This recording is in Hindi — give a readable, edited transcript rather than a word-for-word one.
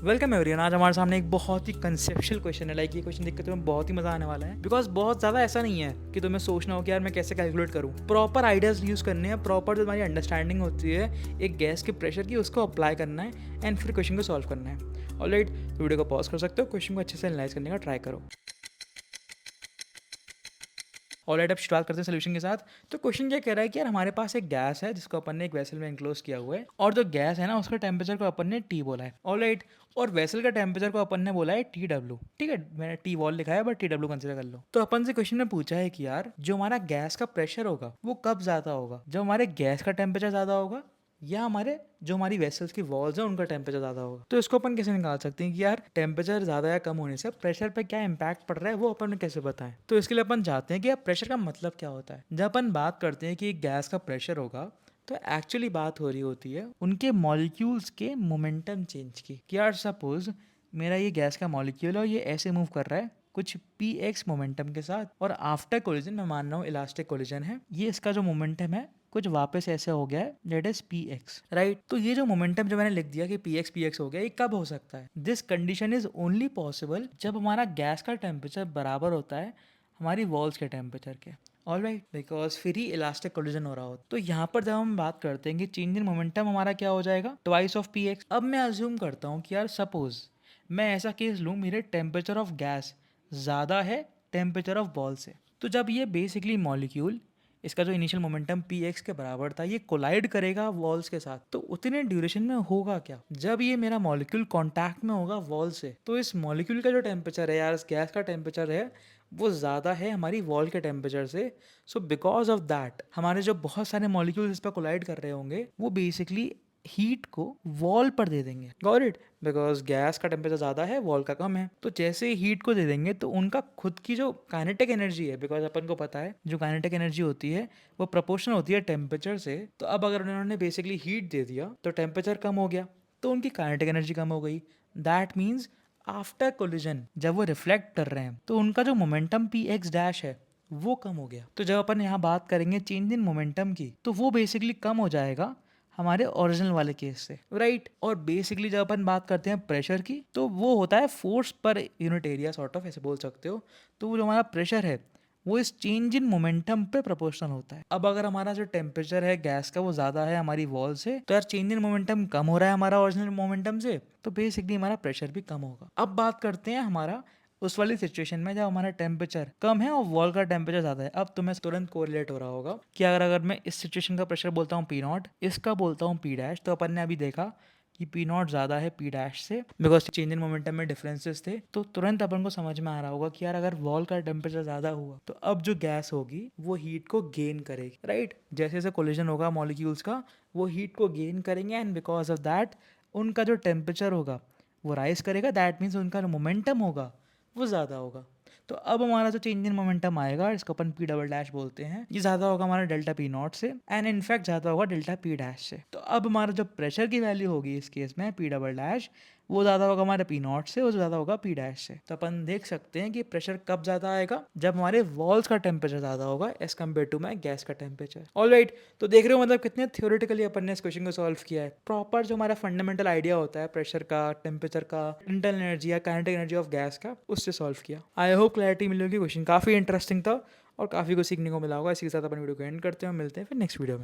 Welcome everyone. आज हमारे सामने एक बहुत ही कंसेप्चुअल क्वेश्चन है। लाइक ये क्वेश्चन देख के तुम्हें बहुत ही मजा आने वाला है, बिकॉज बहुत ज्यादा ऐसा नहीं है कि तुम्हें सोचना हो कि यार मैं कैसे कैलकुलेट करूँ। प्रॉपर आइडियाज यूज करने हैं, प्रॉपर जो तुम्हारी अंडरस्टैंडिंग होती है एक गैस के प्रेशर की, उसको अप्लाई करना है एंड फिर क्वेश्चन को सॉल्व करना है। ऑलराइट, तो वीडियो को पॉज कर सकते हो, क्वेश्चन को अच्छे से एनालाइज करने का ट्राई करो। ऑलराइट, अब स्टार्ट करते हैं सोल्यूशन के साथ। तो क्वेश्चन क्या कह रहा है कि यार हमारे पास एक गैस है जिसको अपन ने एक वेसल में एनक्लोज किया हुआ है, और जो गैस है ना उसका टेम्परेचर को अपन ने टी बोला है। ऑलराइट, और वेसल का टेम्परेचर को अपन ने बोला है टी डब्ल्यू। ठीक है, मैंने टी वॉल लिखा है बट टी डब्ल्यू कंसिडर कर लो। तो अपन से क्वेश्चन में पूछा है कि यार जो हमारा गैस का प्रेशर होगा वो कब ज्यादा होगा, जब हमारे गैस का टेम्परेचर ज्यादा होगा या हमारे जो हमारी वेसल्स की वॉल्स है उनका टेम्परेचर ज़्यादा होगा। तो इसको अपन कैसे निकाल सकते हैं कि यार टेम्परेचर ज़्यादा या कम होने से प्रेशर पे क्या इंपैक्ट पड़ रहा है, वो अपन कैसे बताएं। तो इसके लिए अपन चाहते हैं कि यार प्रेशर का मतलब क्या होता है। जब अपन बात करते हैं कि गैस का प्रेशर होगा तो एक्चुअली बात हो रही होती है उनके मॉलिक्यूल्स के मोमेंटम चेंज की। कि यार सपोज मेरा ये गैस का मॉलिक्यूल है और ये ऐसे मूव कर रहा है कुछ पी एक्स मोमेंटम के साथ, और आफ्टर कोलिजन मैं मान रहा हूँ इलास्टिक कोलिजन है, ये इसका जो मोमेंटम है कुछ वापस ऐसे हो गया है, that is P x. Right, तो ये जो मोमेंटम जो मैंने लिख दिया कि पी एक्स हो गया, ये कब हो सकता है। This condition is only possible जब हमारा गैस का टेम्परेचर बराबर होता है हमारी वॉल्स के टेम्परेचर के। ऑलराइट, बिकॉज फिर ही इलास्टिक कोलिजन हो रहा हो। तो यहाँ पर जब हम बात करते हैं कि चेंज इन मोमेंटम हमारा क्या हो जाएगा, ट्वाइस ऑफ पी एक्स। अब मैं अज्यूम करता हूँ कि यार सपोज मैं ऐसा केस लूँ मेरे टेम्परेचर ऑफ गैस ज़्यादा है टेम्परेचर ऑफ बॉल से। तो जब ये बेसिकली मॉलिक्यूल, इसका जो इनिशियल मोमेंटम पी एक्स के बराबर था, ये कोलाइड करेगा वॉल्स के साथ, तो उतने ड्यूरेशन में होगा क्या, जब ये मेरा मॉलिक्यूल कांटेक्ट में होगा वॉल से, तो इस मॉलिक्यूल का जो टेम्परेचर है यार, इस गैस का टेम्परेचर है वो ज़्यादा है हमारी वॉल के टेम्परेचर से। सो बिकॉज ऑफ दैट हमारे जो बहुत सारे मॉलिक्यूल्स इस पर कोलाइड कर रहे होंगे वो बेसिकली हीट को वॉल पर दे देंगे। गॉट इट, बिकॉज गैस का टेम्परेचर ज़्यादा है वॉल का कम है, तो जैसे ही हीट को दे देंगे तो उनका खुद की जो काइनेटिक एनर्जी है, बिकॉज अपन को पता है जो काइनेटिक एनर्जी होती है वो प्रोपोर्शनल होती है टेम्परेचर से। तो अब अगर उन्होंने बेसिकली हीट दे दिया तो टेम्परेचर कम हो गया, तो उनकी काइनेटिक एनर्जी कम हो गई। दैट मीन्स आफ्टर कोलिजन जब वो रिफ्लेक्ट कर रहे हैं तो उनका जो मोमेंटम पी एक्स डैश है वो कम हो गया। तो जब अपन यहाँ बात करेंगे चेंज इन मोमेंटम की, तो वो बेसिकली कम हो जाएगा हमारे ओरिजिनल वाले केस से। राइट, और बेसिकली जब अपन बात करते हैं प्रेशर की, तो वो होता है force per unit area, sort of ऐसे बोल सकते हो। तो वो जो हमारा प्रेशर है वो इस चेंज इन मोमेंटम पे प्रोपोर्शनल होता है। अब अगर हमारा जो टेम्परेचर है गैस का वो ज़्यादा है हमारी वॉल से, तो यार चेंज इन मोमेंटम कम हो रहा है हमारा ओरिजिनल मोमेंटम से, तो बेसिकली हमारा प्रेशर भी कम होगा। अब बात करते हैं हमारा उस वाली सिचुएशन में जब हमारा टेम्परेचर कम है और वॉल का टेम्परेचर ज्यादा है। अब तुम्हें तुरंत कोरिलेट हो रहा होगा कि अगर मैं इस सिचुएशन का प्रेशर बोलता हूँ पी नॉट, इसका बोलता हूँ पी डैश, तो अपन ने अभी देखा कि पी नॉट ज्यादा है पी डैश से, बिकॉज चेंज इन मोमेंटम में डिफरेंसेस थे। तो तुरंत अपन को समझ में आ रहा होगा कि यार अगर वॉल का टेम्परेचर ज्यादा हुआ तो अब जो गैस होगी वो हीट को गेन करेगी। राइट, जैसे जैसे कोलिजन होगा मॉलिक्यूल्स का वो हीट को गेन करेंगे, एंड बिकॉज ऑफ दैट उनका जो टेम्परेचर होगा वो राइज करेगा। दैट मीन्स उनका जो मोमेंटम होगा वो ज़्यादा होगा। तो अब हमारा जो चेंज इन मोमेंटम आएगा, इसको अपन पी डबल डैश बोलते हैं, ये ज़्यादा होगा हमारा डेल्टा पी नॉट से, एंड इनफैक्ट ज़्यादा होगा डेल्टा पी डैश से। तो अब हमारा जो प्रेशर की वैल्यू होगी इस केस में पी डबल डैश, वो ज़्यादा होगा हमारे पी नॉट से, वो ज़्यादा होगा पी डैश से। तो अपन देख सकते हैं कि प्रेशर कब ज़्यादा आएगा, जब हमारे वॉल्स का टेम्परेचर ज़्यादा होगा as compare to my gas का टेम्परेचर। ऑलराइट, तो देख रहे हो मतलब कितने थ्योरेटिकली अपन ने इस क्वेश्चन को सॉल्व किया है। प्रॉपर जो हमारा फंडामेंटल आइडिया होता है प्रेशर का, टेम्परेचर का, इंटरनल एनर्जी या काइनेटिक एनर्जी ऑफ गैस का, उससे सॉल्व किया। आई होप क्लैरिटी मिली होगी। क्वेश्चन काफ़ी इंटरेस्टिंग था और काफ़ी कुछ सीखने को मिला होगा। इसी के साथ अपन वीडियो को एंड करते हैं, मिलते हैं फिर नेक्स्ट वीडियो में।